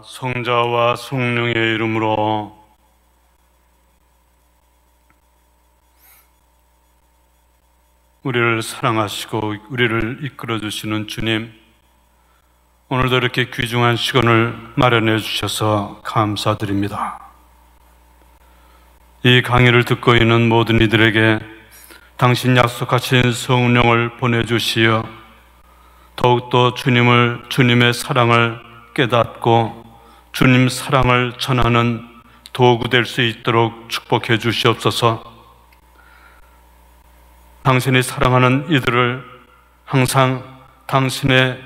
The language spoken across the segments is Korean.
성자와 성령의 이름으로 우리를 사랑하시고 우리를 이끌어 주시는 주님, 오늘도 이렇게 귀중한 시간을 마련해 주셔서 감사드립니다. 이 강의를 듣고 있는 모든 이들에게 당신 약속하신 성령을 보내주시어 더욱더 주님의 사랑을 깨닫고 주님 사랑을 전하는 도구 될 수 있도록 축복해 주시옵소서. 당신이 사랑하는 이들을 항상 당신의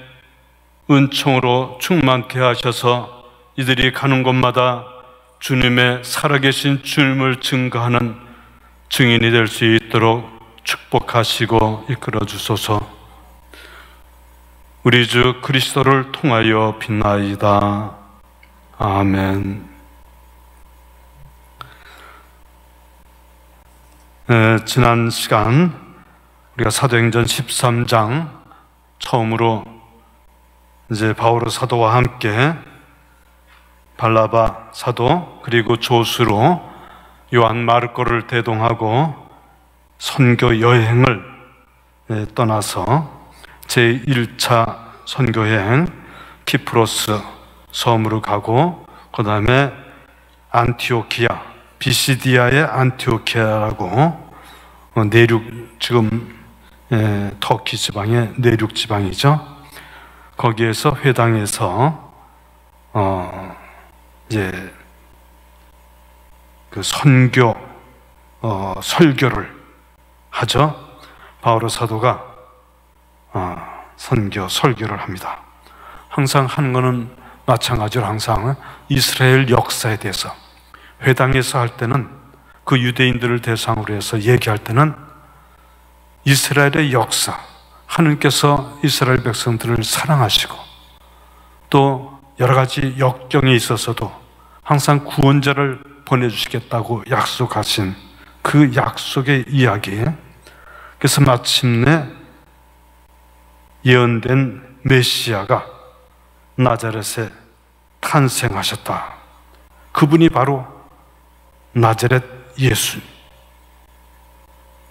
은총으로 충만케 하셔서 이들이 가는 곳마다 주님의 살아계신 주님을 증거하는 증인이 될 수 있도록 축복하시고 이끌어 주소서. 우리 주 그리스도를 통하여 빛나이다. 아멘. 지난 시간 우리가 사도행전 13장 처음으로 이제 바오로 사도와 함께 발나바 사도 그리고 조수로 요한 마르코를 대동하고 선교 여행을 떠나서 제1차 선교여행 키프로스 섬으로 가고, 그 다음에 안티오키아, 비시디아의 안티오키아라고 지금 터키 지방의 내륙 지방이죠. 거기에서 회당에서 이제 그 설교를 하죠. 바오로 사도가 설교를 합니다. 항상 하는 거는 마찬가지로 항상 이스라엘 역사에 대해서 회당에서 할 때는 그 유대인들을 대상으로 해서 얘기할 때는 이스라엘의 역사, 하느님께서 이스라엘 백성들을 사랑하시고 또 여러 가지 역경에 있어서도 항상 구원자를 보내주시겠다고 약속하신 그 약속의 이야기, 그래서 마침내 예언된 메시아가 나자렛에 탄생하셨다. 그분이 바로 나자렛 예수,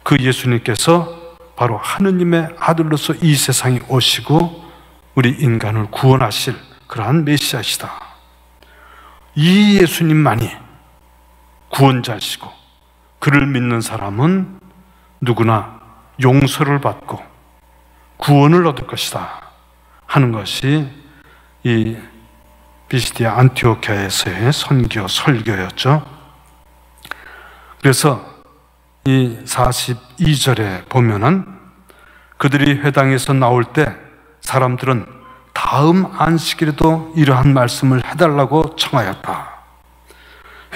그 예수님께서 바로 하느님의 아들로서 이 세상에 오시고 우리 인간을 구원하실 그러한 메시아시다. 이 예수님만이 구원자시고 그를 믿는 사람은 누구나 용서를 받고 구원을 얻을 것이다 하는 것이 이 비시디아 안티오키아에서의 설교였죠. 그래서 이 42절에 보면은 그들이 회당에서 나올 때 사람들은 다음 안식일에도 이러한 말씀을 해달라고 청하였다.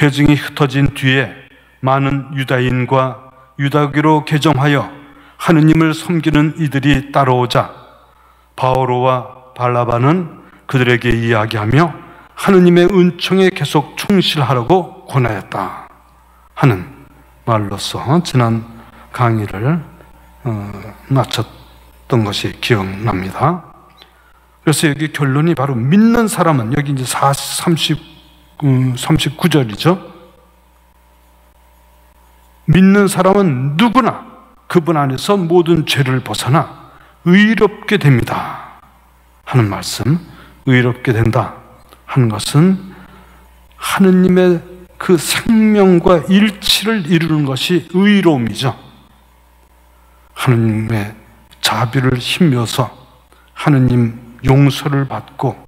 회중이 흩어진 뒤에 많은 유다인과 유다교로 개종하여 하느님을 섬기는 이들이 따라오자 바오로와 발나바는 그들에게 이야기하며 하느님의 은총에 계속 충실하라고 권하였다 하는 말로서 지난 강의를 마쳤던 것이 기억납니다. 그래서 여기 결론이 바로 믿는 사람은, 여기 이제 39절이죠. 믿는 사람은 누구나 그분 안에서 모든 죄를 벗어나 의롭게 됩니다 하는 말씀. 의롭게 된다 하는 것은 하느님의 그 생명과 일치를 이루는 것이 의로움이죠. 하느님의 자비를 힘입어서 하느님 용서를 받고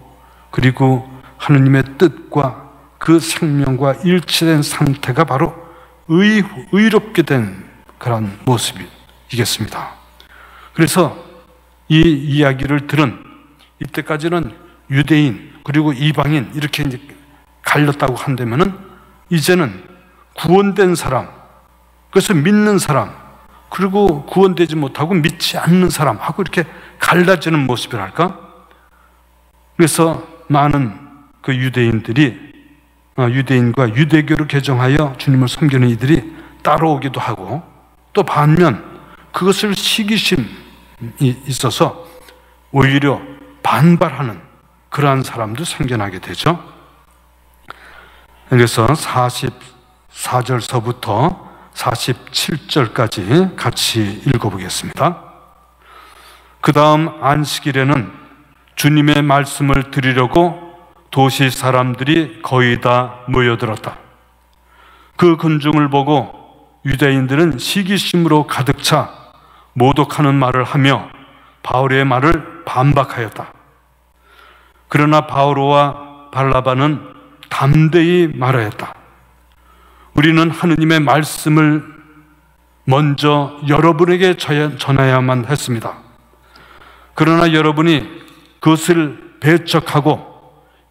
그리고 하느님의 뜻과 그 생명과 일치된 상태가 바로 의롭게 된 그런 모습이겠습니다. 그래서 이 이야기를 들은, 이때까지는 유대인 그리고 이방인 이렇게 이제 갈렸다고 한다면은 이제는 구원된 사람, 그래서 믿는 사람, 그리고 구원되지 못하고 믿지 않는 사람하고 이렇게 갈라지는 모습이랄까? 그래서 많은 그 유대인과 유대교를 개종하여 주님을 섬기는 이들이 따라오기도 하고, 또 반면 그것을 시기심이 있어서 오히려 반발하는 그러한 사람도 생겨나게 되죠. 그래서 44절서부터 47절까지 같이 읽어보겠습니다. 그 다음 안식일에는 주님의 말씀을 들으려고 도시 사람들이 거의 다 모여들었다. 그 군중을 보고 유대인들은 시기심으로 가득 차 모독하는 말을 하며 바울의 말을 반박하였다. 그러나 바오로와 발나바는 담대히 말하였다. 우리는 하느님의 말씀을 먼저 여러분에게 전해야만 했습니다. 그러나 여러분이 그것을 배척하고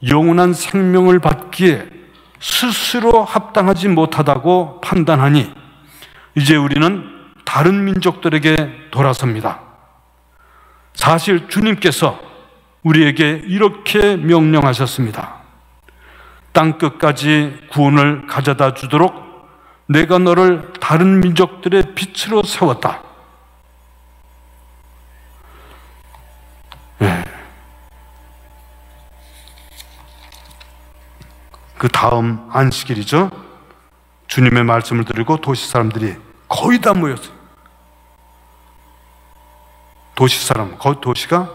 영원한 생명을 받기에 스스로 합당하지 못하다고 판단하니 이제 우리는 다른 민족들에게 돌아섭니다. 사실 주님께서 우리에게 이렇게 명령하셨습니다. 땅끝까지 구원을 가져다 주도록 내가 너를 다른 민족들의 빛으로 세웠다. 네. 그 다음 안식일이죠. 주님의 말씀을 들고 도시 사람들이 거의 다 모였어요. 도시 사람, 그 도시가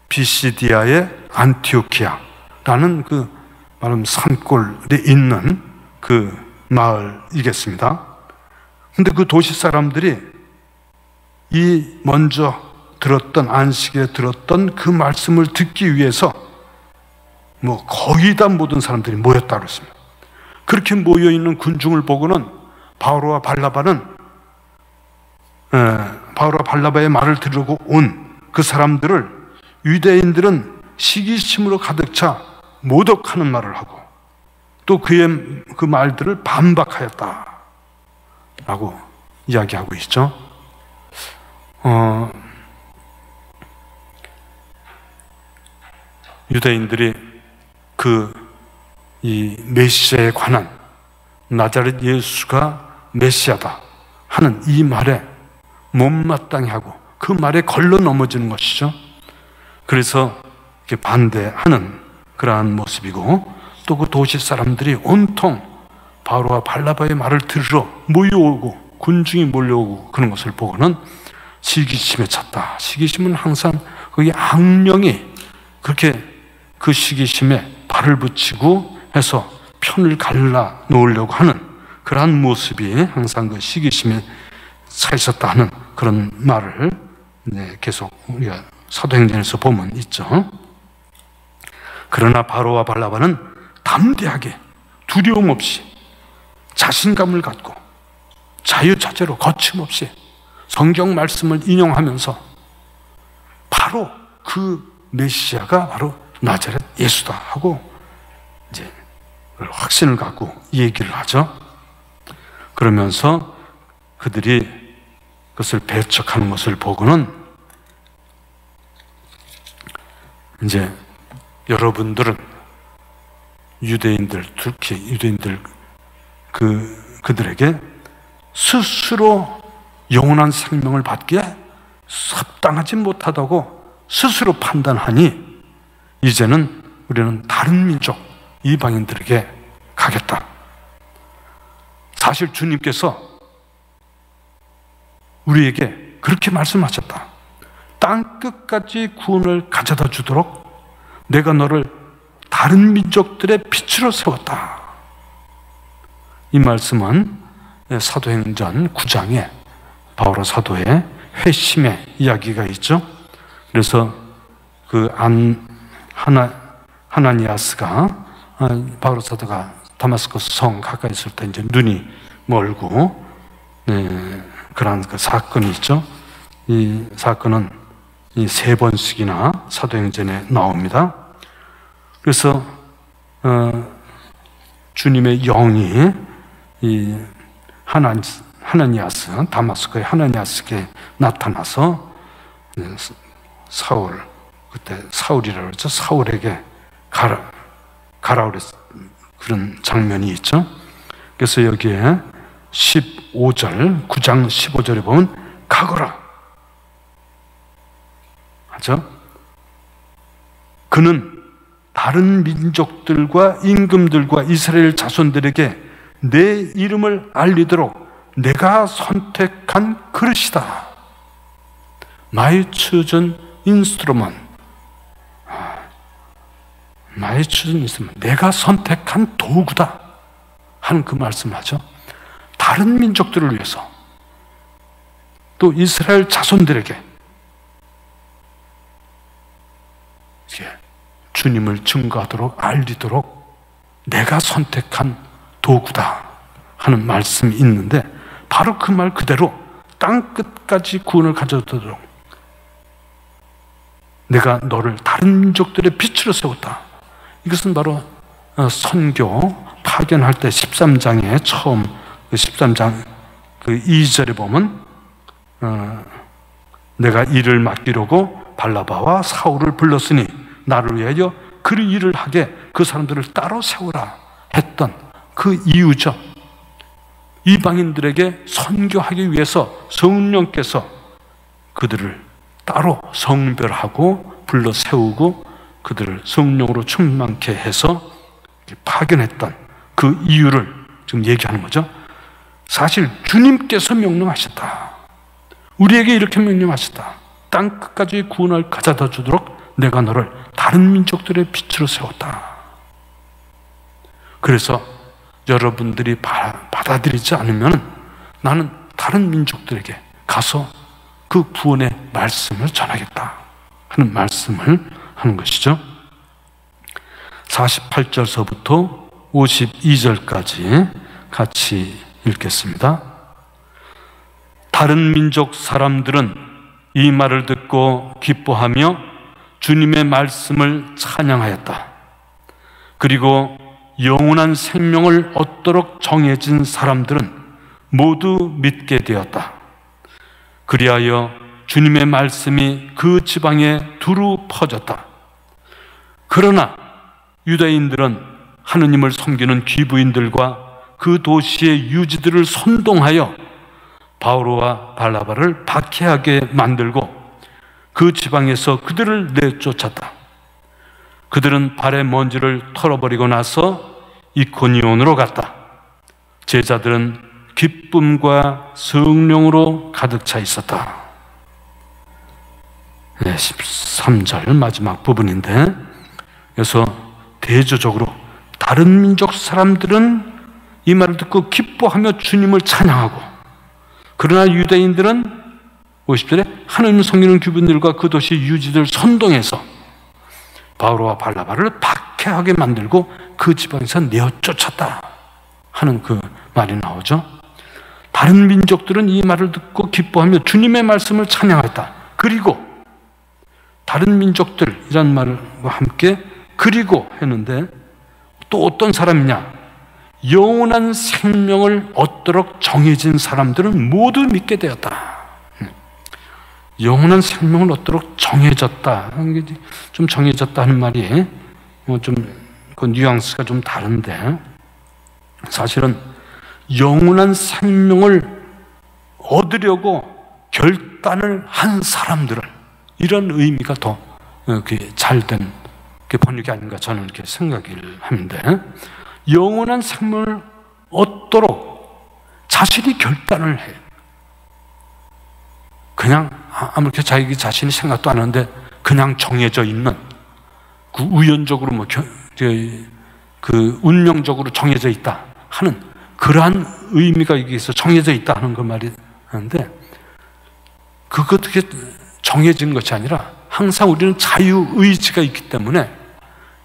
비시디아의 안티오키아라는 그 말하면 산골에 있는 그 마을이겠습니다. 근데 그 도시 사람들이 이 먼저 들었던 안식일에 들었던 그 말씀을 듣기 위해서 거의 다 모든 사람들이 모였다고 했습니다. 그렇게 모여있는 군중을 보고는 바오로와 발나바의 말을 들으려고 온 그 사람들을 유대인들은 시기심으로 가득 차 모독하는 말을 하고 또 그의 그 말들을 반박하였다 라고 이야기하고 있죠. 유대인들이 이 메시아에 관한 나자렛 예수가 메시아다 하는 이 말에 못마땅해 하고 그 말에 걸러 넘어지는 것이죠. 그래서 이렇게 반대하는 그러한 모습이고 또 그 도시 사람들이 온통 바오로와 발나바의 말을 들으러 모여오고 군중이 몰려오고 그런 것을 보고는 시기심에 찼다. 시기심은 항상 거기 악령이 그렇게 그 시기심에 발을 붙이고 해서 편을 갈라 놓으려고 하는 그러한 모습이 항상 그 시기심에 차 있었다 하는 그런 말을 계속 우리가 사도행전에서 보면 있죠. 그러나 바오로와 발나바는 담대하게 두려움 없이 자신감을 갖고 자유자재로 거침없이 성경 말씀을 인용하면서 바로 그 메시아가 바로 나자렛 예수다 하고 이제 확신을 갖고 얘기를 하죠. 그러면서 그들이 그것을 배척하는 것을 보고는 이제 여러분들은 유대인들, 특히 유대인들 그들에게 스스로 영원한 생명을 받기에 합당하지 못하다고 스스로 판단하니 이제는 우리는 다른 민족, 이방인들에게 가겠다. 사실 주님께서 우리에게 그렇게 말씀하셨다. 땅끝까지 구원을 가져다 주도록 내가 너를 다른 민족들의 빛으로 세웠다. 이 말씀은 사도행전 9장에 바오로 사도의 회심의 이야기가 있죠. 그래서 그 하나니아스가 바오로 사도가 다마스커스 성 가까이 있을 때 이제 눈이 멀고 그러한 그 사건이 있죠. 이 사건은 이 3번씩이나 사도행전에 나옵니다. 그래서 주님의 영이 이 하나니아스, 다마스코의 하나니아스에게 나타나서 사울, 그때 사울이라고 그랬죠. 사울에게 가라 그랬 그런 장면이 있죠. 그래서 여기에 15절, 9장 15절에 보면 가거라 하죠. 그는 다른 민족들과 임금들과 이스라엘 자손들에게 내 이름을 알리도록 내가 선택한 그릇이다. My chosen instrument. My chosen instrument. 내가 선택한 도구다 하는 그 말씀하죠. 다른 민족들을 위해서, 또 이스라엘 자손들에게 주님을 증거하도록 알리도록 내가 선택한 도구다 하는 말씀이 있는데, 바로 그 말 그대로 땅 끝까지 구원을 가져오도록 내가 너를 다른 민족들의 빛으로 세웠다. 이것은 바로 선교 파견할 때 13장에 처음 13장 그 2절에 보면 내가 일을 맡기려고 발나바와 사울을 불렀으니 나를 위하여 그 일을 하게 그 사람들을 따로 세우라 했던 그 이유죠. 이방인들에게 선교하기 위해서 성령께서 그들을 따로 성별하고 불러 세우고 그들을 성령으로 충만케 해서 파견했던 그 이유를 지금 얘기하는 거죠. 사실 주님께서 명령하셨다. 우리에게 이렇게 명령하셨다. 땅 끝까지 구원을 가져다 주도록 내가 너를 다른 민족들의 빛으로 세웠다. 그래서 여러분들이 받아들이지 않으면 나는 다른 민족들에게 가서 그 구원의 말씀을 전하겠다 하는 말씀을 하는 것이죠. 48절서부터 52절까지 같이 읽겠습니다. 다른 민족 사람들은 이 말을 듣고 기뻐하며 주님의 말씀을 찬양하였다. 그리고 영원한 생명을 얻도록 정해진 사람들은 모두 믿게 되었다. 그리하여 주님의 말씀이 그 지방에 두루 퍼졌다. 그러나 유대인들은 하느님을 섬기는 귀부인들과 그 도시의 유지들을 선동하여 바오로와 발나바를 박해하게 만들고 그 지방에서 그들을 내쫓았다. 그들은 발의 먼지를 털어버리고 나서 이코니온으로 갔다. 제자들은 기쁨과 성령으로 가득 차 있었다. 13절 마지막 부분인데, 그래서 대조적으로 다른 민족 사람들은 이 말을 듣고 기뻐하며 주님을 찬양하고, 그러나 유대인들은 50절에 하나님을 섬기는 귀부인들과 그 도시 유지들 선동해서 바오로와 발나바를 박해하게 만들고 그 지방에서 내어쫓았다 하는 그 말이 나오죠. 다른 민족들은 이 말을 듣고 기뻐하며 주님의 말씀을 찬양했다. 그리고 다른 민족들, 이런 말과 함께 그리고 했는데, 또 어떤 사람이냐? 영원한 생명을 얻도록 정해진 사람들은 모두 믿게 되었다. 영원한 생명을 얻도록 정해졌다. 좀 정해졌다 하는 말이 좀 그 뉘앙스가 좀 다른데, 사실은 영원한 생명을 얻으려고 결단을 한 사람들을, 이런 의미가 더 잘된 번역이 아닌가 저는 이렇게 생각을 하는데, 영원한 생명을 얻도록 자신이 결단을 해. 그냥 아무렇게 자기 자신이 생각도 안 하는데 그냥 정해져 있는, 그 우연적으로 그 운명적으로 정해져 있다 하는 그러한 의미가 여기서 정해져 있다 하는 그 말이 하는데, 그게 정해진 것이 아니라 항상 우리는 자유의지가 있기 때문에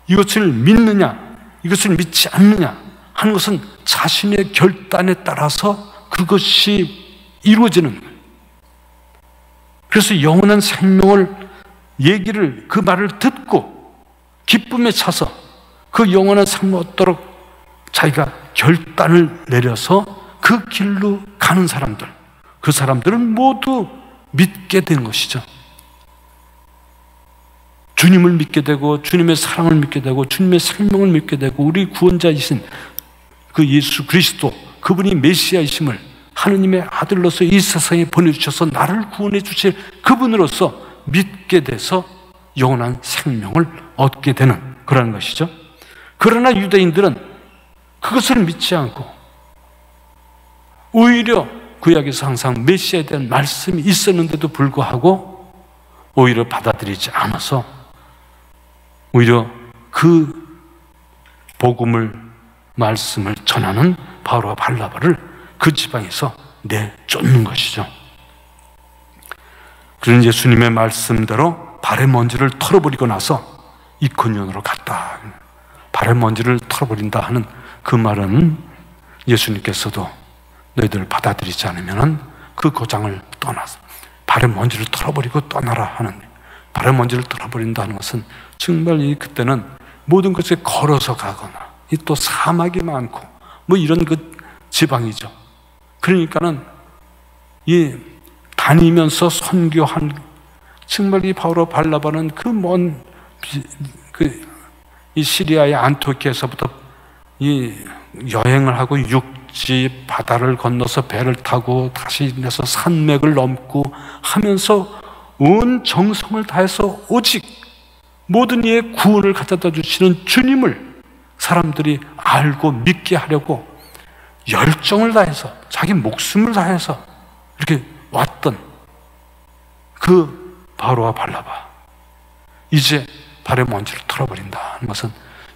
이것을 믿느냐 이것을 믿지 않느냐 하는 것은 자신의 결단에 따라서 그것이 이루어지는 거예요. 그래서 영원한 생명을 얘기를, 그 말을 듣고 기쁨에 차서 그 영원한 생명을 얻도록 자기가 결단을 내려서 그 길로 가는 사람들, 그 사람들은 모두 믿게 되는 것이죠. 주님을 믿게 되고 주님의 사랑을 믿게 되고 주님의 생명을 믿게 되고 우리 구원자이신 그 예수 그리스도, 그분이 메시아이심을 하느님의 아들로서 이 세상에 보내주셔서 나를 구원해 주실 그분으로서 믿게 돼서 영원한 생명을 얻게 되는 그런 것이죠. 그러나 유대인들은 그것을 믿지 않고 오히려 구약에서 항상 메시아에 대한 말씀이 있었는데도 불구하고 오히려 받아들이지 않아서 오히려 그 복음을 말씀을 전하는 바울과 바르나바를 그 지방에서 내쫓는 것이죠. 그런 예수님의 말씀대로 발의 먼지를 털어버리고 나서 이코니온으로 갔다. 발의 먼지를 털어버린다 하는 그 말은 예수님께서도 너희들 받아들이지 않으면 그 고장을 떠나서 발의 먼지를 털어버리고 떠나라 하는, 발의 먼지를 털어버린다는 것은 정말 그때는 모든 것을 걸어서 가거나 또 사막이 많고 뭐 이런 그 지방이죠. 그러니까는 이 다니면서 선교한, 정말 이 바울과 바르나바는 그 먼 이 시리아의 안토키아에서부터 이 여행을 하고 육지 바다를 건너서 배를 타고 다시 내서 산맥을 넘고 하면서 온 정성을 다해서 오직 모든 이의 구원을 가져다 주시는 주님을 사람들이 알고 믿게 하려고 열정을 다해서 자기 목숨을 다해서 이렇게 왔던 그 바울과 바르나바, 이제 발의 먼지를 털어버린다는 것은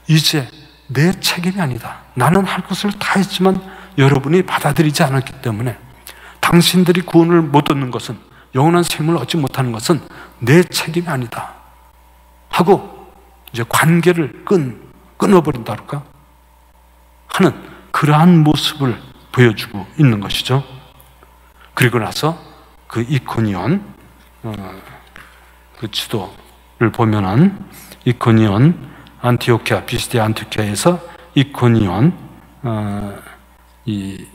이제 내 책임이 아니다. 나는 할 것을 다 했지만 여러분이 받아들이지 않았기 때문에 당신들이 구원을 못 얻는 것은, 영원한 생명을 얻지 못하는 것은 내 책임이 아니다 하고 이제 관계를 끊어버린다 할까 하는 그러한 모습을 보여주고 있는 것이죠. 그리고 나서 그 이코니온 그 지도를 보면은 이코니온, 안티오키아, 비시디아 안티오키아에서 이코니온 이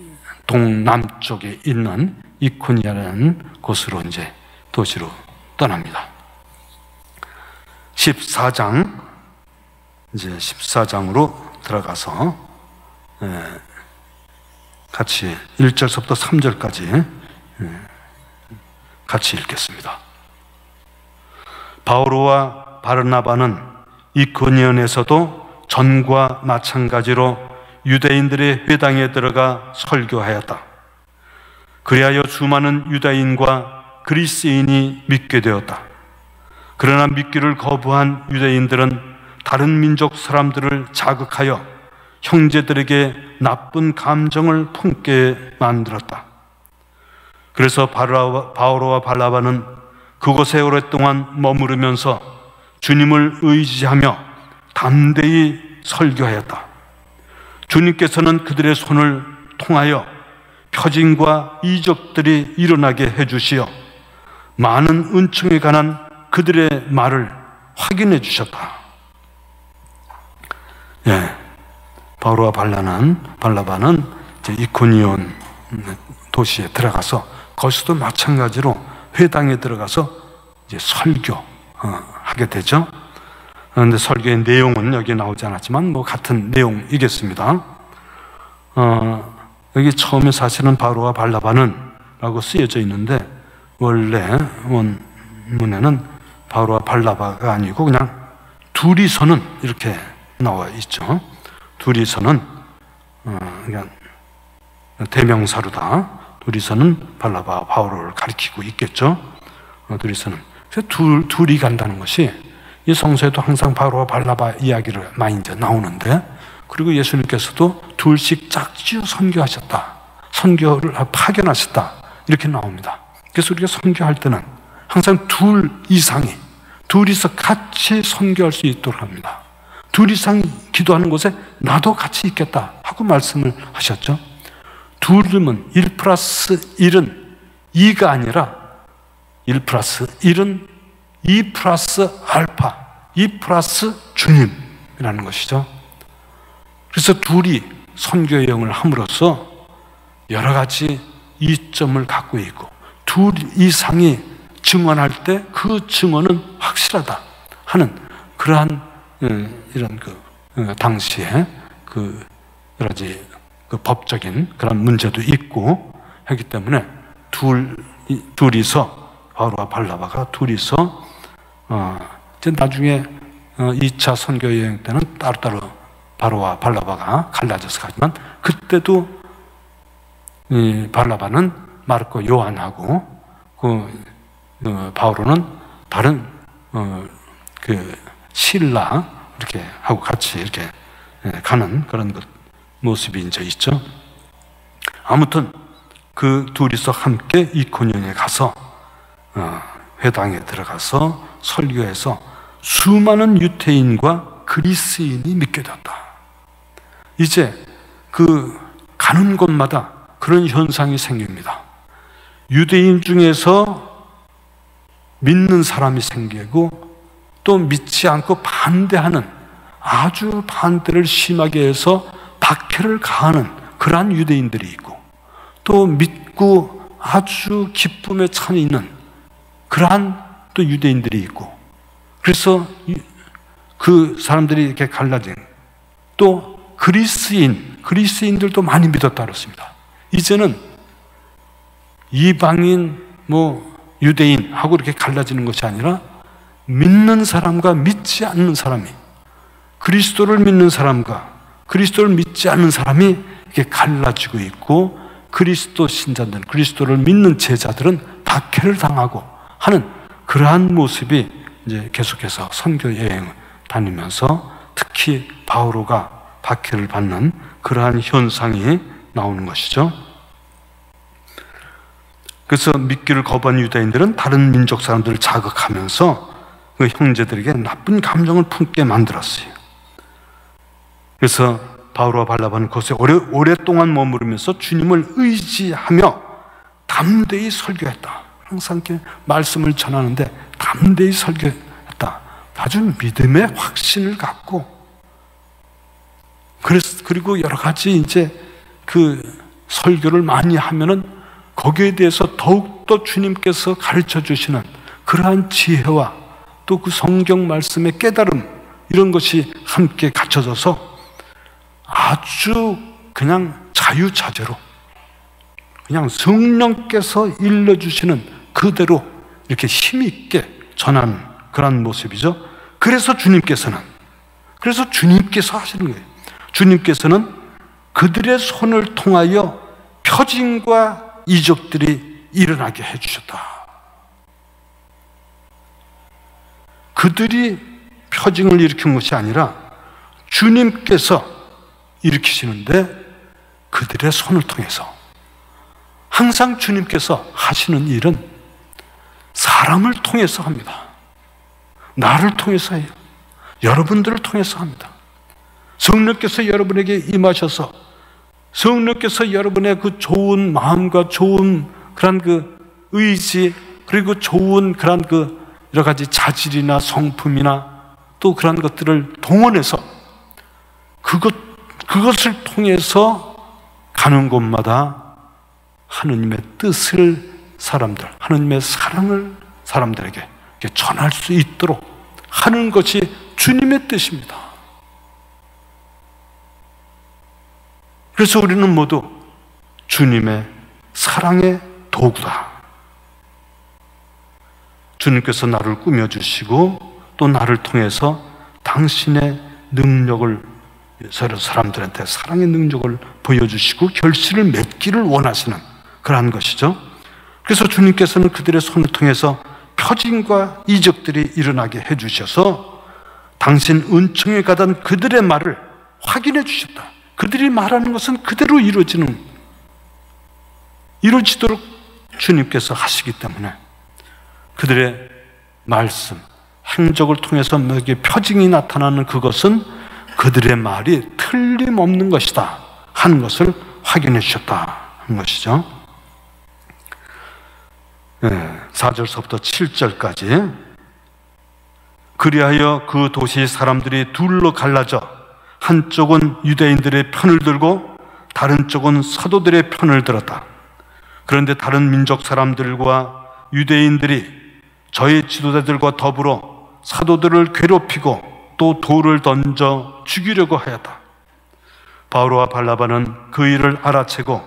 동남쪽에 있는 이코니아라는 곳으로 이제 도시로 떠납니다. 14장, 이제 14장으로 들어가서 같이 1절서부터 3절까지 같이 읽겠습니다. 바오로와 바르나바는 이코니온에서도 전과 마찬가지로 유대인들의 회당에 들어가 설교하였다. 그리하여 수많은 유대인과 그리스인이 믿게 되었다. 그러나 믿기를 거부한 유대인들은 다른 민족 사람들을 자극하여 형제들에게 나쁜 감정을 품게 만들었다. 그래서 바오로와 바르나바는 그곳에 오랫동안 머무르면서 주님을 의지하며 담대히 설교하였다. 주님께서는 그들의 손을 통하여 표징과 이적들이 일어나게 해주시어 많은 은총에 관한 그들의 말을 확인해 주셨다. 바오로와 바르나바는 이제 이코니온 도시에 들어가서 거기서도 마찬가지로 회당에 들어가서 이제 설교하게 되죠. 그런데 설교의 내용은 여기 나오지 않았지만 뭐 같은 내용이겠습니다. 여기 처음에 사실은 바오로와 바르나바는 라고 쓰여져 있는데 원래 원문에는 바오로와 바르나바가 아니고 그냥 둘이서는 이렇게 나와 있죠. 둘이서는 그냥 대명사로다. 둘이서는 바르나바와 바오로를 가리키고 있겠죠. 둘이서는. 그래서 둘이 간다는 것이 이 성서에도 항상 바오로와 바르나바 이야기를 많이 이제 나오는데, 그리고 예수님께서도 둘씩 짝지어 선교하셨다. 선교를 파견하셨다. 이렇게 나옵니다. 그래서 우리가 선교할 때는 항상 둘 이상이 둘이서 같이 선교할 수 있도록 합니다. 둘 이상 기도하는 곳에 나도 같이 있겠다 하고 말씀을 하셨죠. 둘이면 1+1은 2가 아니라 1+1은 2+알파, 2+ 주님이라는 것이죠. 그래서 둘이 선교의 영을 함으로써 여러 가지 이점을 갖고 있고, 둘 이상이 증언할 때 그 증언은 확실하다 하는 그러한 이런 당시에 여러 가지 법적인 그런 문제도 있고 하기 때문에 둘이서 바오로와 바르나바가 둘이서 이제 나중에 2차 선교 여행 때는 따로따로 바로와 발나바가 갈라져서 가지만, 그때도 이 발나바는 마르코 요한하고 바오로는 다른 그 실라 이렇게 하고 같이 이렇게 가는 그런 모습이 이제 있죠. 아무튼 그 둘이서 함께 이코니온에 가서 회당에 들어가서 설교해서 수많은 유대인과 그리스인이 믿게 되었다. 이제 그 가는 곳마다 그런 현상이 생깁니다. 유대인 중에서 믿는 사람이 생기고 또 믿지 않고 반대하는, 아주 반대를 심하게 해서 박해를 가하는 그러한 유대인들이 있고, 또 믿고 아주 기쁨에 찬 있는 그러한 또 유대인들이 있고, 그래서 그 사람들이 이렇게 갈라진, 또 그리스인들도 많이 믿었다 그렇습니다. 이제는 이방인 유대인하고 이렇게 갈라지는 것이 아니라 믿는 사람과 믿지 않는 사람이, 그리스도를 믿는 사람과 그리스도를 믿지 않는 사람이 이렇게 갈라지고 있고, 그리스도 신자들, 그리스도를 믿는 제자들은 박해를 당하고 하는 그러한 모습이 이제 계속해서 선교 여행을 다니면서 특히 바오로가 박해를 받는 그러한 현상이 나오는 것이죠. 그래서 믿기를 거부한 유대인들은 다른 민족 사람들을 자극하면서 그 형제들에게 나쁜 감정을 품게 만들었어요. 그래서 바오로와 발나바는 그곳에 오랫동안 머무르면서 주님을 의지하며 담대히 설교했다. 항상 이렇게 말씀을 전하는데 담대히 설교했다. 아주 믿음의 확신을 갖고, 그리고 여러 가지 이제 그 설교를 많이 하면은 거기에 대해서 더욱더 주님께서 가르쳐 주시는 그러한 지혜와 또 그 성경 말씀의 깨달음, 이런 것이 함께 갖춰져서 아주 그냥 자유자재로 그냥 성령께서 일러주시는 그대로 이렇게 힘있게 전하는 그런 모습이죠. 그래서 주님께서 하시는 거예요. 주님께서는 그들의 손을 통하여 표징과 이적들이 일어나게 해주셨다. 그들이 표징을 일으킨 것이 아니라 주님께서 일으키시는데, 그들의 손을 통해서. 항상 주님께서 하시는 일은 사람을 통해서 합니다. 나를 통해서 해요. 여러분들을 통해서 합니다. 성령께서 여러분에게 임하셔서, 성령께서 여러분의 그 좋은 마음과 좋은 그런 그 의지, 그리고 좋은 그런 그 여러 가지 자질이나 성품이나 또 그런 것들을 동원해서 그것을 통해서 가는 곳마다 하느님의 뜻을 하느님의 사랑을 사람들에게 전할 수 있도록 하는 것이 주님의 뜻입니다. 그래서 우리는 모두 주님의 사랑의 도구다. 주님께서 나를 꾸며주시고 또 나를 통해서 당신의 능력을, 사람들한테 사랑의 능력을 보여주시고 결실을 맺기를 원하시는 그러한 것이죠. 그래서 주님께서는 그들의 손을 통해서 표징과 이적들이 일어나게 해주셔서 당신 은총에 가던 그들의 말을 확인해 주셨다. 그들이 말하는 것은 그대로 이루어지도록 주님께서 하시기 때문에 그들의 말씀, 행적을 통해서 너에게 표징이 나타나는 그것은 그들의 말이 틀림없는 것이다 하는 것을 확인해 주셨다 하는 것이죠. 4절서부터 7절까지 그리하여 그 도시 사람들이 둘로 갈라져 한쪽은 유대인들의 편을 들고 다른 쪽은 사도들의 편을 들었다. 그런데 다른 민족 사람들과 유대인들이 저희 지도자들과 더불어 사도들을 괴롭히고 또 돌을 던져 죽이려고 하였다. 바오로와 발나바는 그 일을 알아채고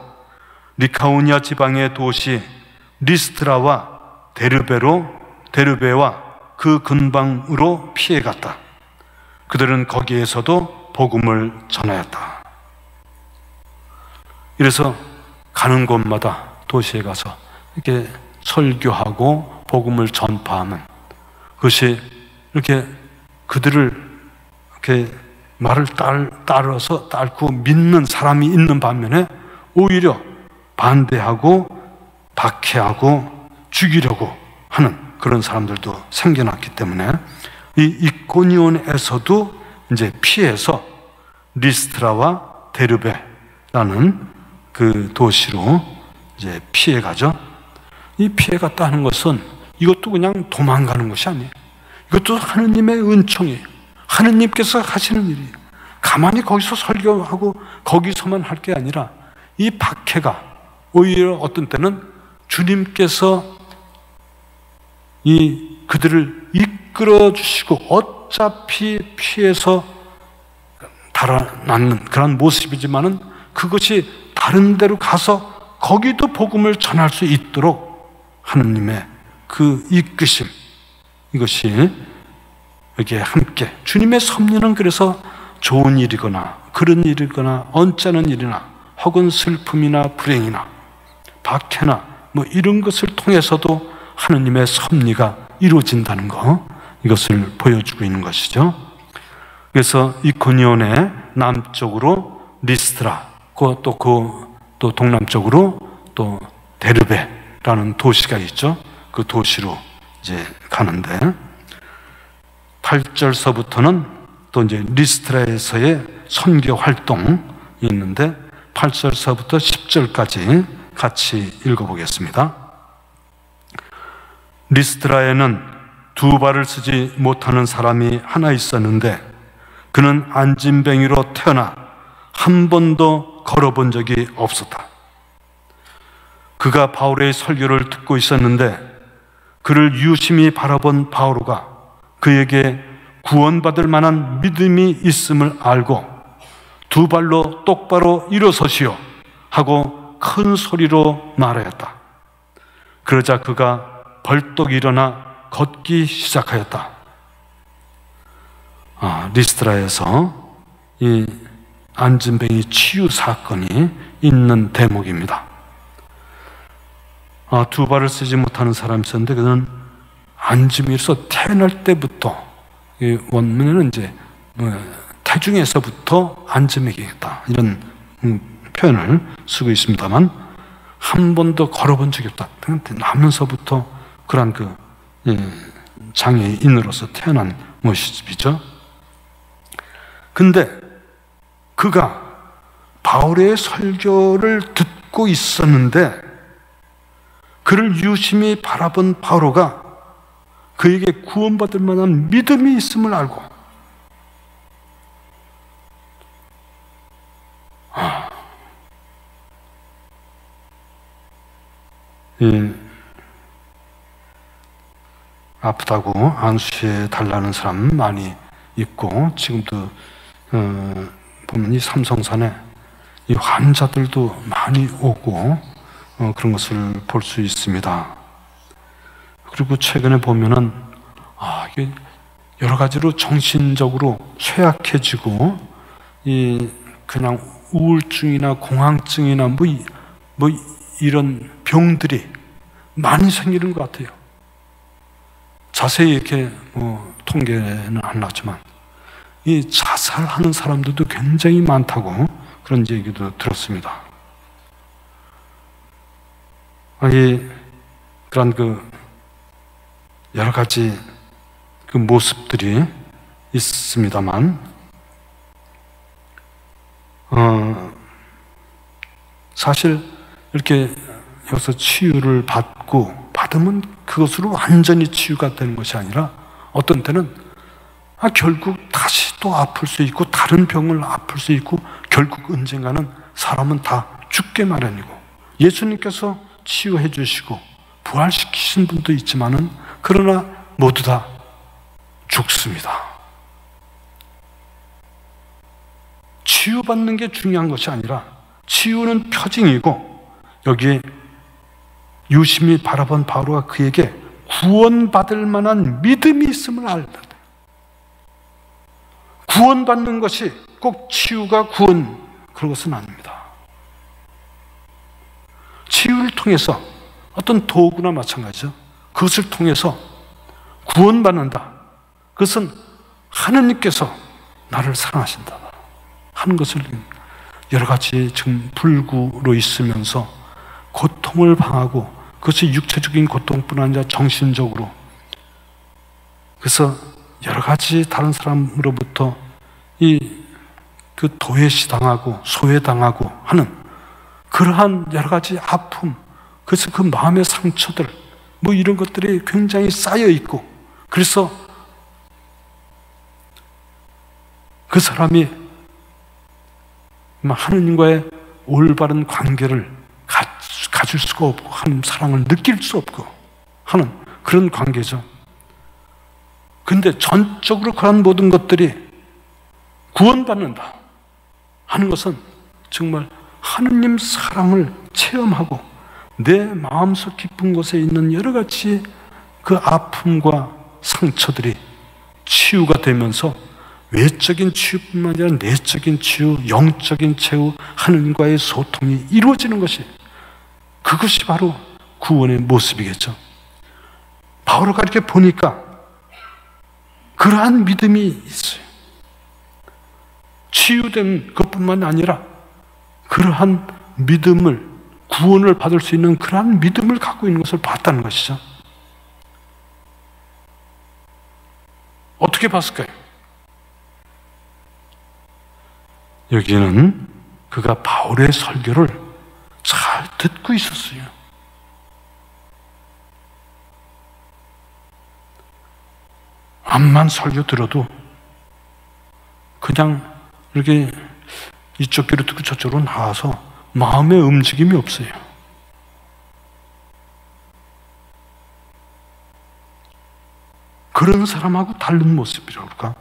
리카오니아 지방의 도시 리스트라와 데르베와 그 근방으로 피해갔다. 그들은 거기에서도 복음을 전하였다. 이래서 가는 곳마다 도시에 가서 이렇게 설교하고 복음을 전파하면 그것이 이렇게 그들을 이렇게 말을 따라서 따르고 믿는 사람이 있는 반면에 오히려 반대하고 박해하고 죽이려고 하는 그런 사람들도 생겨났기 때문에 이 이코니온에서도 이제 피해서 리스트라와 데르베라는 그 도시로 이제 피해가죠. 이 피해갔다는 것은 이것도 그냥 도망가는 것이 아니에요. 이것도 하느님의 은총이에요. 하느님께서 하시는 일이에요. 가만히 거기서 설교하고 거기서만 할 게 아니라 이 박해가 오히려 어떤 때는 주님께서 이 그들을 이끌어 주시고 어차피 피해서 달아나는 그런 모습이지만은 그것이 다른 데로 가서 거기도 복음을 전할 수 있도록 하느님의 그 이끄심, 이것이 여기에 함께 주님의 섭리는 그래서 좋은 일이거나 그런 일이거나 언짢은 일이나 혹은 슬픔이나 불행이나 박해나 뭐 이런 것을 통해서도 하느님의 섭리가 이루어진다는 거, 이것을 보여주고 있는 것이죠. 그래서 이코니온의 남쪽으로 리스트라, 또 동남쪽으로 또 데르베라는 도시가 있죠. 그 도시로 이제 가는데 8절서부터는 또 이제 리스트라에서의 선교 활동이 있는데 8절서부터 10절까지 같이 읽어보겠습니다. 리스트라에는 두 발을 쓰지 못하는 사람이 하나 있었는데 그는 안진뱅이로 태어나 한 번도 걸어본 적이 없었다. 그가 바울의 설교를 듣고 있었는데 그를 유심히 바라본 바오로가 그에게 구원받을 만한 믿음이 있음을 알고 두 발로 똑바로 일어서시오 하고 큰 소리로 말하였다. 그러자 그가 벌떡 일어나 걷기 시작하였다. 리스트라에서 이 안진뱅이 치유 사건이 있는 대목입니다. 두 발을 쓰지 못하는 사람이 있었는데 그는 안진뱅이로서 태어날 때부터 원문에는 이제 태중에서부터 안진뱅이겠다 이런 표현을 쓰고 있습니다만 한 번도 걸어본 적이 없다. 나면서부터 그런 그 장애인으로서 태어난 모습이죠. 근데 그가 바울의 설교를 듣고 있었는데 그를 유심히 바라본 바오로가 그에게 구원받을 만한 믿음이 있음을 알고 아프다고 안수해 달라는 사람 많이 있고 지금도 보면 이 삼성산에 이 환자들도 많이 오고 그런 것을 볼 수 있습니다. 그리고 최근에 보면은 이게 여러 가지로 정신적으로 쇠약해지고 이 그냥 우울증이나 공황증이나 뭐 이런 병들이 많이 생기는 것 같아요. 자세히 이렇게 통계는 안 나왔지만 이 자살하는 사람들도 굉장히 많다고 그런 얘기도 들었습니다. 그런 그 여러 가지 그 모습들이 있습니다만 사실 이렇게 여기서 치유를 받으면 그것으로 완전히 치유가 되는 것이 아니라 어떤 때는 결국 다시 또 아플 수 있고 다른 병을 아플 수 있고 결국 언젠가는 사람은 다 죽게 마련이고 예수님께서 치유해 주시고 부활시키신 분도 있지만은 그러나 모두 다 죽습니다. 치유받는 게 중요한 것이 아니라 치유는 표징이고 여기에 유심히 바라본 바오로가 그에게 구원받을 만한 믿음이 있음을 알다. 구원받는 것이 꼭 치유가 구원, 그런 것은 아닙니다. 치유를 통해서 어떤 도구나 마찬가지죠. 그것을 통해서 구원받는다. 그것은 하느님께서 나를 사랑하신다 하는 것을 여러 가지 지금 불구로 있으면서 고통을 당하고, 그것이 육체적인 고통뿐 아니라 정신적으로, 그래서 여러 가지 다른 사람으로부터 그 도외시당하고 소외당하고 하는 그러한 여러 가지 아픔, 그래서 그 마음의 상처들, 뭐 이런 것들이 굉장히 쌓여 있고, 그래서 그 사람이 하느님과의 올바른 관계를 가질 수가 없고, 하나님 사랑을 느낄 수 없고 하는 그런 관계죠. 근데 전적으로 그런 모든 것들이 구원받는다 하는 것은 정말 하느님 사랑을 체험하고 내 마음속 깊은 곳에 있는 여러 가지 그 아픔과 상처들이 치유가 되면서 외적인 치유뿐만 아니라 내적인 치유, 영적인 치유, 하느님과의 소통이 이루어지는 것이, 그것이 바로 구원의 모습이겠죠. 바오로가 이렇게 보니까 그러한 믿음이 있어요. 치유된 것뿐만 아니라 그러한 믿음을, 구원을 받을 수 있는 그러한 믿음을 갖고 있는 것을 봤다는 것이죠. 어떻게 봤을까요? 여기는 그가 바울의 설교를 잘 듣고 있었어요. 암만 설교 들어도 그냥 이렇게 이쪽 귀로 듣고 저쪽으로 나와서 마음의 움직임이 없어요. 그런 사람하고 다른 모습이라고 할까?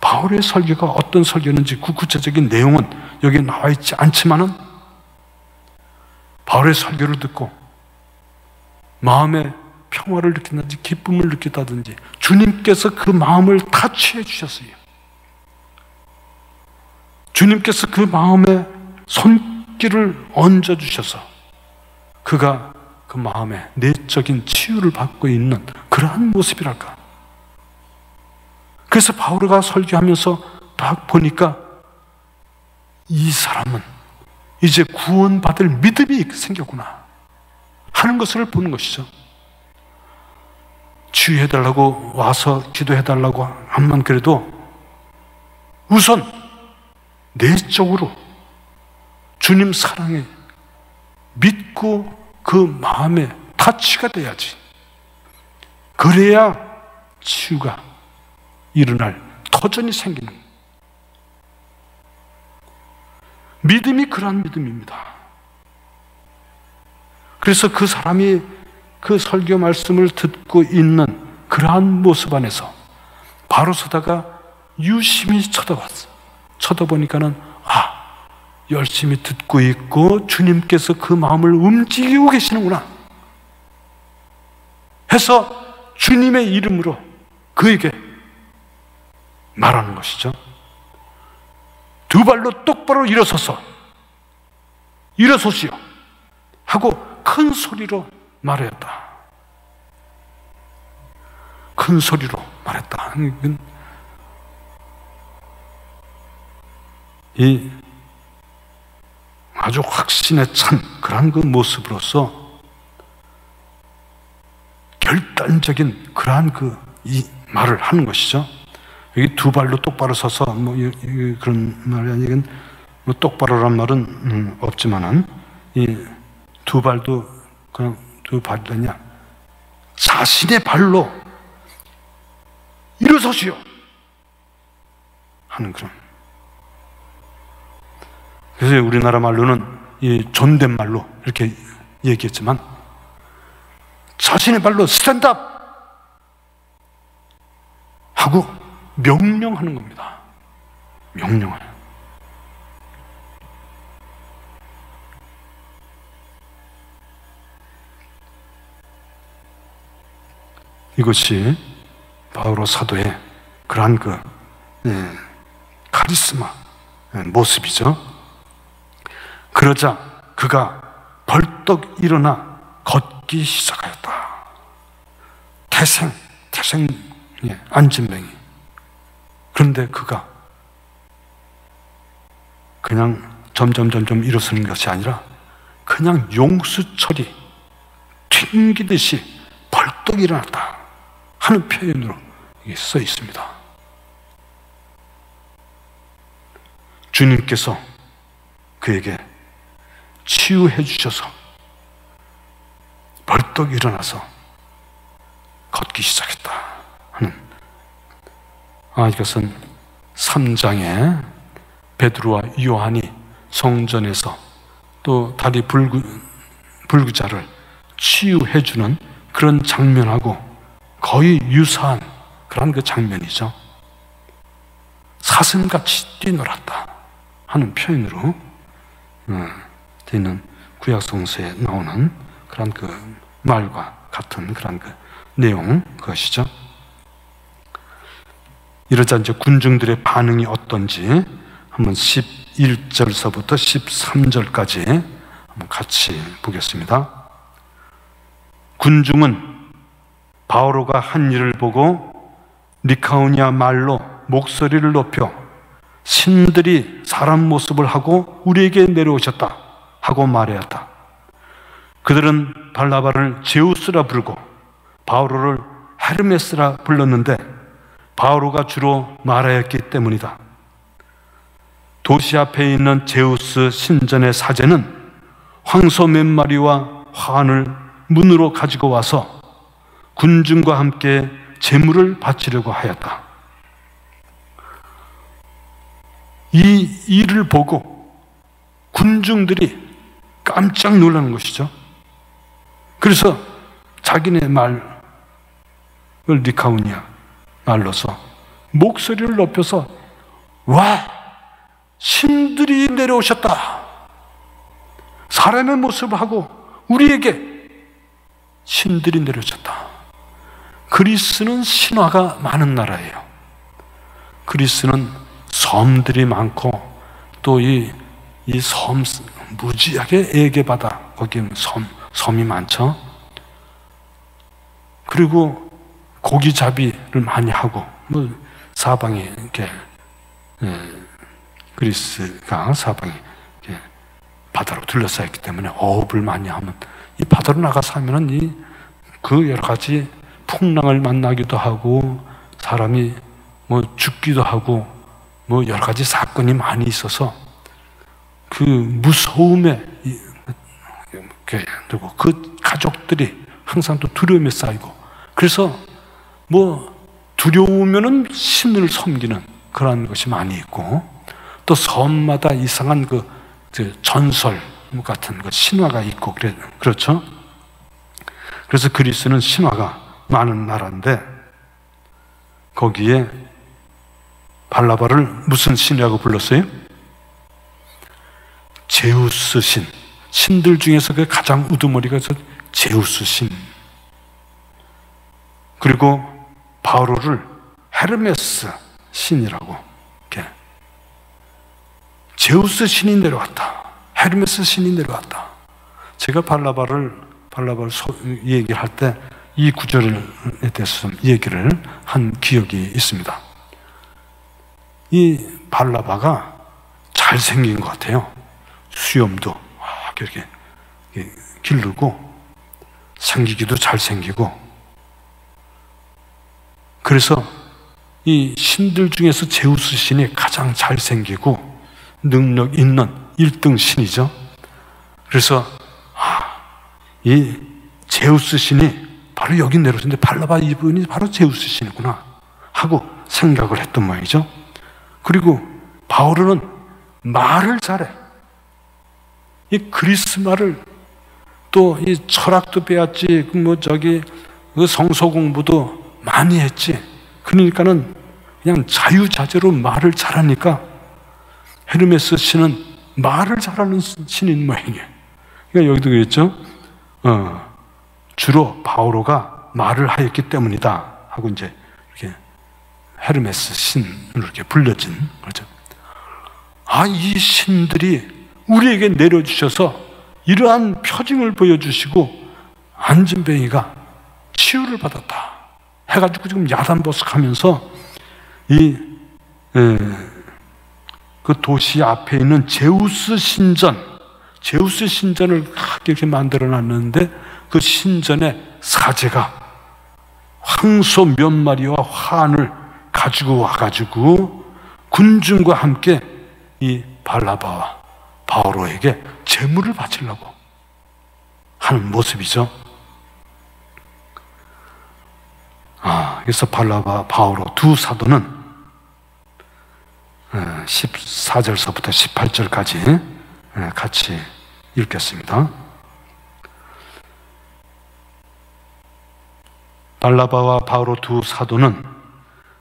바울의 설교가 어떤 설교였는지 그 구체적인 내용은 여기에 나와 있지 않지만은, 바울의 설교를 듣고 마음의 평화를 느낀다든지 기쁨을 느꼈다든지 주님께서 그 마음을 다 취해 주셨어요. 주님께서 그 마음에 손길을 얹어 주셔서 그가 그 마음에 내적인 치유를 받고 있는 그러한 모습이랄까. 그래서 바울가 설교하면서 딱 보니까 이 사람은 이제 구원받을 믿음이 생겼구나 하는 것을 보는 것이죠. 치유해달라고 와서 기도해달라고 한만 그래도 우선 내적으로 주님 사랑에 믿고 그 마음에 타치가 돼야지. 그래야 치유가 일어날 터전이 생기는 거예요. 믿음이 그러한 믿음입니다. 그래서 그 사람이 그 설교 말씀을 듣고 있는 그러한 모습 안에서 바로 서다가 유심히 쳐다봤어. 쳐다보니까는 열심히 듣고 있고 주님께서 그 마음을 움직이고 계시는구나 해서 주님의 이름으로 그에게 말하는 것이죠. 두 발로 똑바로 일어서서 일어서시오 하고 큰 소리로 말했다. 큰 소리로 말했다. 이 아주 확신에 찬 그런 그 모습으로서 결단적인 그러한 이 말을 하는 것이죠. 여기 두 발로 똑바로 서서 그런 말이 아니긴 똑바로란 말은 없지만은 이 두 발도 그냥 두 발이냐 자신의 발로 일어서시오 하는 그런. 그래서 우리나라 말로는 이 존댓말로 이렇게 얘기했지만 자신의 발로 스탠드업 하고 명령하는 겁니다. 명령하는. 이것이 바오로 사도의 그러한 카리스마 모습이죠. 그러자 그가 벌떡 일어나 걷기 시작하였다. 태생 안진뱅이. 그런데 그가 그냥 점점 일어서는 것이 아니라 그냥 용수철이 튕기듯이 벌떡 일어났다 하는 표현으로 써 있습니다. 주님께서 그에게 치유해 주셔서 벌떡 일어나서 걷기 시작했다 하는, 이것은 3장에 베드로와 요한이 성전에서 또 다리 불구자를 치유해 주는 그런 장면하고 거의 유사한 그런 그 장면이죠. 사슴같이 뛰놀았다 하는 표현으로 되는 구약 성서에 나오는 그런 그 말과 같은 그런 그 내용, 그것이죠. 이러자 이제 군중들의 반응이 어떤지 한번 11절서부터 13절까지 한번 같이 보겠습니다. 군중은 바오로가 한 일을 보고 리카오니아 말로 목소리를 높여 신들이 사람 모습을 하고 우리에게 내려오셨다 하고 말하였다. 그들은 발나바를 제우스라 부르고 바오로를 헤르메스라 불렀는데 바오로가 주로 말하였기 때문이다. 도시 앞에 있는 제우스 신전의 사제는 황소 몇 마리와 화환을 문으로 가지고 와서 군중과 함께 제물을 바치려고 하였다. 이 일을 보고 군중들이 깜짝 놀라는 것이죠. 그래서 자기네 말을 리카오니아 말로서 목소리를 높여서 와! 신들이 내려오셨다. 사람의 모습을 하고 우리에게 신들이 내려오셨다. 그리스는 신화가 많은 나라예요. 그리스는 섬들이 많고 또 이 섬 무지하게 에게바다 거기 섬이 많죠. 그리고 고기잡이를 많이 하고 뭐 사방에 이렇게 그리스가 사방에 이렇게 바다로 둘러싸여 있기 때문에 어업을 많이 하면 이 바다로 나가서 하면은 그 여러 가지 풍랑을 만나기도 하고 사람이 뭐 죽기도 하고 뭐 여러 가지 사건이 많이 있어서 그 무서움에 그리고 그 가족들이 항상 또 두려움에 쌓이고 그래서 뭐 두려우면은 신을 섬기는 그런 것이 많이 있고 또 섬마다 이상한 그 전설 같은 그 신화가 있고 그렇죠. 그래서 그리스는 신화가 많은 나라인데 거기에 발나바를 무슨 신이라고 불렀어요? 제우스 신. 신들 중에서 그 가장 우두머리가 제우스 신. 그리고 바오로를 헤르메스 신이라고 이렇게. 제우스 신이 내려왔다. 헤르메스 신이 내려왔다. 제가 발나바를 얘기를 할 때 이 구절에 대해서 좀 얘기를 한 기억이 있습니다. 이 발나바가 잘생긴 것 같아요. 수염도 이렇게 기르고 생기기도 잘생기고 그래서 이 신들 중에서 제우스 신이 가장 잘생기고 능력 있는 1등 신이죠. 그래서 이 제우스 신이 바로 여기 내려오는데 발나바 이분이 바로 제우스 신이구나 하고 생각을 했던 모양이죠. 그리고 바오로는 말을 잘해. 이 그리스 말을 또 이 철학도 배웠지, 그 성서 공부도 많이 했지. 그러니까는 그냥 자유자재로 말을 잘하니까 헤르메스 신은 말을 잘하는 신인 모양이에요. 그러니까 여기도 그랬죠. 주로 바오로가 말을 하였기 때문이다 하고 이제 이렇게 헤르메스 신으로 이렇게 불려진 거죠. 이 신들이 우리에게 내려주셔서 이러한 표징을 보여주시고 안진뱅이가 치유를 받았다 해가지고 지금 야단버석하면서 그 도시 앞에 있는 제우스 신전을 이렇게 만들어 놨는데 그 신전에 사제가 황소 몇 마리와 환을 가지고 와가지고 군중과 함께 이 발나바와 바오로에게 제물을 바치려고 하는 모습이죠. 그래서 발나바, 바오로 두 사도는 14절서부터 18절까지 같이 읽겠습니다. 발나바와 바오로 두 사도는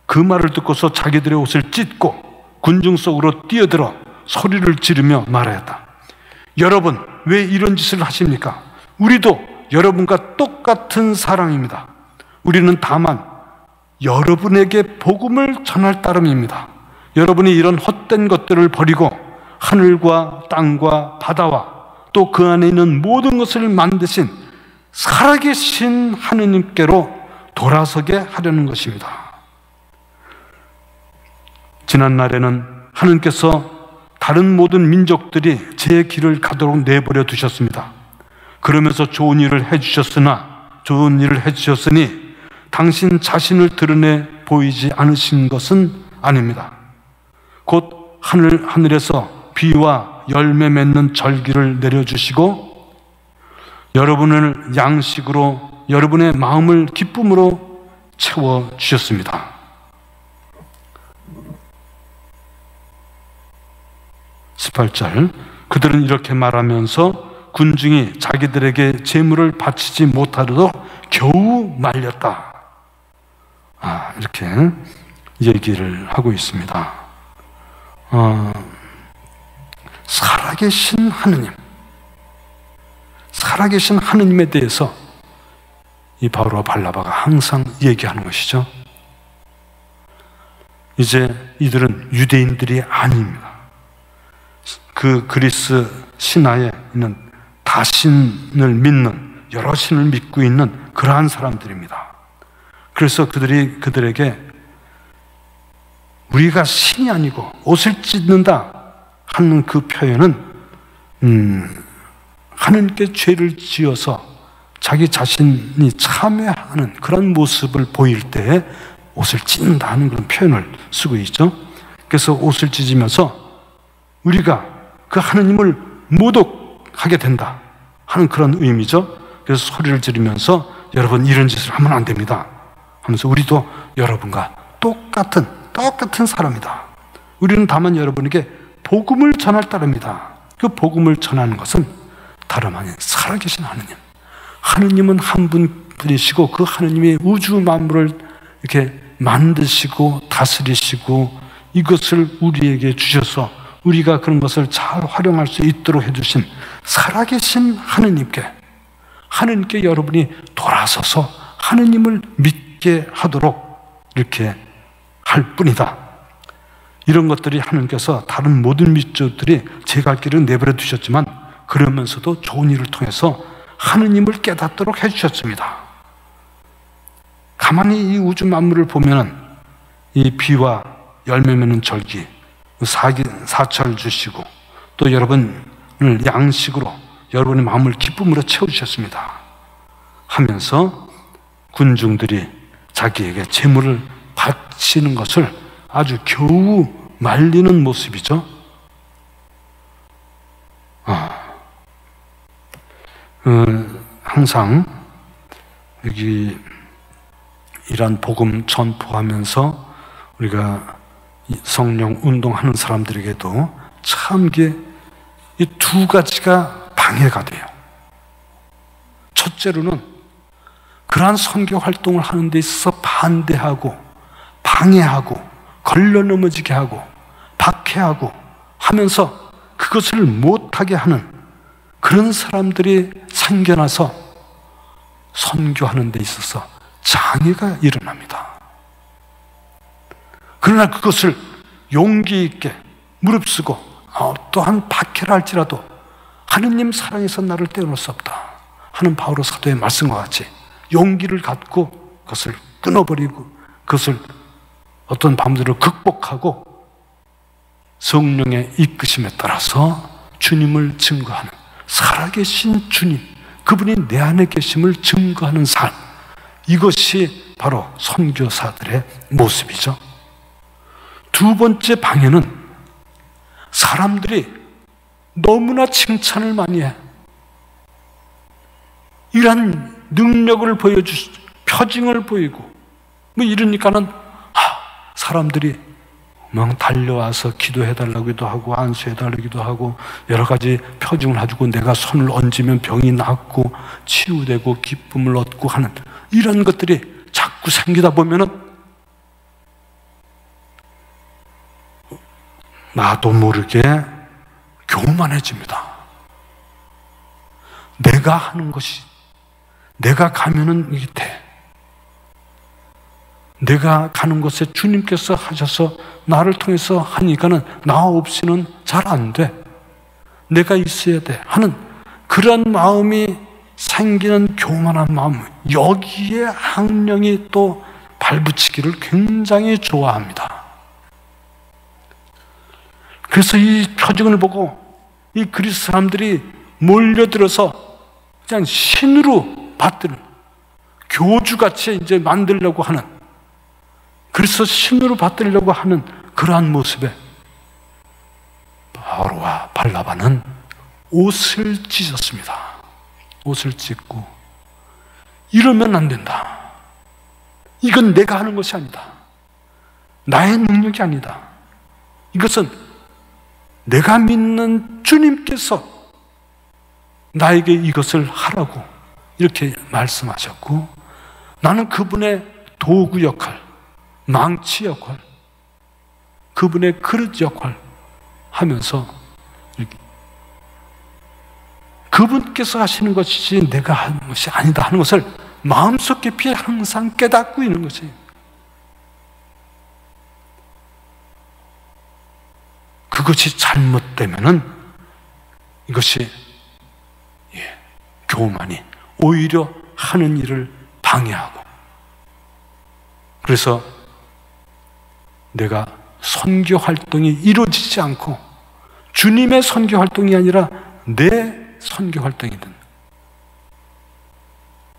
그 말을 듣고서 자기들의 옷을 찢고 군중 속으로 뛰어들어 소리를 지르며 말하였다. 여러분, 왜 이런 짓을 하십니까? 우리도 여러분과 똑같은 사람입니다. 우리는 다만 여러분에게 복음을 전할 따름입니다. 여러분이 이런 헛된 것들을 버리고 하늘과 땅과 바다와 또 그 안에 있는 모든 것을 만드신 살아계신 하느님께로 돌아서게 하려는 것입니다. 지난날에는 하느님께서 다른 모든 민족들이 제 길을 가도록 내버려 두셨습니다. 그러면서 좋은 일을 해주셨으니 당신 자신을 드러내 보이지 않으신 것은 아닙니다. 곧 하늘에서 비와 열매 맺는 절기를 내려주시고 여러분을 양식으로 여러분의 마음을 기쁨으로 채워주셨습니다. 그들은 이렇게 말하면서 군중이 자기들에게 제물을 바치지 못하도록 겨우 말렸다. 이렇게 얘기를 하고 있습니다. 살아계신 하느님에 대해서 이 바울과 발나바가 항상 얘기하는 것이죠. 이제 이들은 유대인들이 아닙니다. 그 그리스 신화에 있는 다신을 믿는, 여러 신을 믿고 있는 그러한 사람들입니다. 그래서 그들에게 우리가 신이 아니고 옷을 찢는다 하는 그 표현은 하느님께 죄를 지어서 자기 자신이 참회하는 그런 모습을 보일 때 옷을 찢는다 하는 그런 표현을 쓰고 있죠. 그래서 옷을 찢으면서 우리가 그 하느님을 모독하게 된다 하는 그런 의미죠. 그래서 소리를 지르면서 여러분 이런 짓을 하면 안 됩니다 하면서 우리도 여러분과 똑같은 사람이다. 우리는 다만 여러분에게 복음을 전할 따릅니다. 그 복음을 전하는 것은 다름 아닌 살아계신 하느님은 한 분이시고 그 하느님이 우주 만물을 이렇게 만드시고 다스리시고 이것을 우리에게 주셔서 우리가 그런 것을 잘 활용할 수 있도록 해주신 살아계신 하느님께 여러분이 돌아서서 하느님을 믿게 하도록 이렇게 할 뿐이다. 이런 것들이 하느님께서 다른 모든 민족들이 제 갈 길을 내버려 두셨지만 그러면서도 좋은 일을 통해서 하느님을 깨닫도록 해주셨습니다. 가만히 이 우주 만물을 보면 이 비와 열매 맺는 절기, 사철 주시고 또 여러분을 양식으로 여러분의 마음을 기쁨으로 채워주셨습니다 하면서 군중들이 자기에게 제물을 바치는 것을 아주 겨우 말리는 모습이죠. 항상 여기 이런 복음 전포하면서 우리가 성령 운동하는 사람들에게도 참 이 두 가지가 방해가 돼요. 첫째로는 그러한 선교 활동을 하는 데 있어서 반대하고 방해하고 걸러 넘어지게 하고 박해하고 하면서 그것을 못하게 하는 그런 사람들이 생겨나서 선교하는 데 있어서 장애가 일어납니다. 그러나 그것을 용기 있게 무릅쓰고 어떠한 박해를 할지라도 하느님 사랑에서 나를 떼어놓을 수 없다 하는 바오로 사도의 말씀과 같이 용기를 갖고 그것을 끊어버리고 그것을 어떤 방법으로 극복하고 성령의 이끄심에 따라서 주님을 증거하는, 살아계신 주님, 그분이 내 안에 계심을 증거하는 삶, 이것이 바로 선교사들의 모습이죠. 두 번째 방해는 사람들이 너무나 칭찬을 많이 해. 이러한 능력을 표징을 보이고 뭐 이러니까는 사람들이 막 달려와서 기도해달라기도 하고 안수해달라기도 하고 여러 가지 표징을 해주고 내가 손을 얹으면 병이 낫고 치유되고 기쁨을 얻고 하는 이런 것들이 자꾸 생기다 보면은 나도 모르게 교만해집니다. 내가 하는 것이, 내가 가면은 이게 돼. 내가 가는 곳에 주님께서 하셔서 나를 통해서 하니까는 나 없이는 잘 안 돼. 내가 있어야 돼 하는 그런 마음이 생기는 교만한 마음, 여기에 악령이 또 발붙이기를 굉장히 좋아합니다. 그래서 이 표징을 보고 이 그리스 사람들이 몰려들어서 그냥 신으로 받드는, 교주같이 이제 만들려고 하는, 그래서 신으로 받들려고 하는 그러한 모습에 바로와 발나바는 옷을 찢었습니다. 옷을 찢고 이러면 안 된다. 이건 내가 하는 것이 아니다. 나의 능력이 아니다. 이것은 내가 믿는 주님께서 나에게 이것을 하라고 이렇게 말씀하셨고, 나는 그분의 도구 역할, 망치 역할, 그분의 그릇 역할 하면서 그분께서 하시는 것이지 내가 하는 것이 아니다 하는 것을 마음속 깊이 항상 깨닫고 있는 것이, 그것이 잘못되면은 이것이 교만이 오히려 하는 일을 방해하고, 그래서 내가 선교 활동이 이루어지지 않고 주님의 선교 활동이 아니라 내 선교 활동이든,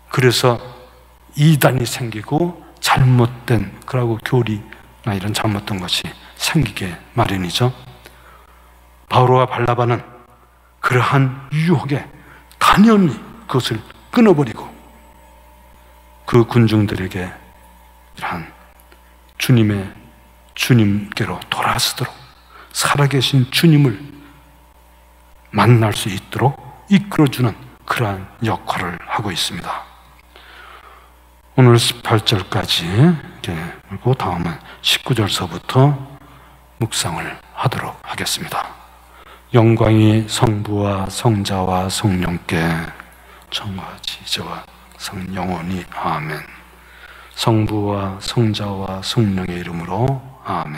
그래서 이단이 생기고 잘못된 그러고 교리나 이런 잘못된 것이 생기게 마련이죠. 바울과 발나바는 그러한 유혹에 단연히 그것을 끊어버리고 그 군중들에게 이러한 주님께로 돌아서도록, 살아계신 주님을 만날 수 있도록 이끌어주는 그러한 역할을 하고 있습니다. 오늘 18절까지 그리고 다음은 19절서부터 묵상을 하도록 하겠습니다. 영광이 성부와 성자와 성령께 전하지 이제와 영원히 아멘. 성부와 성자와 성령의 이름으로 아멘.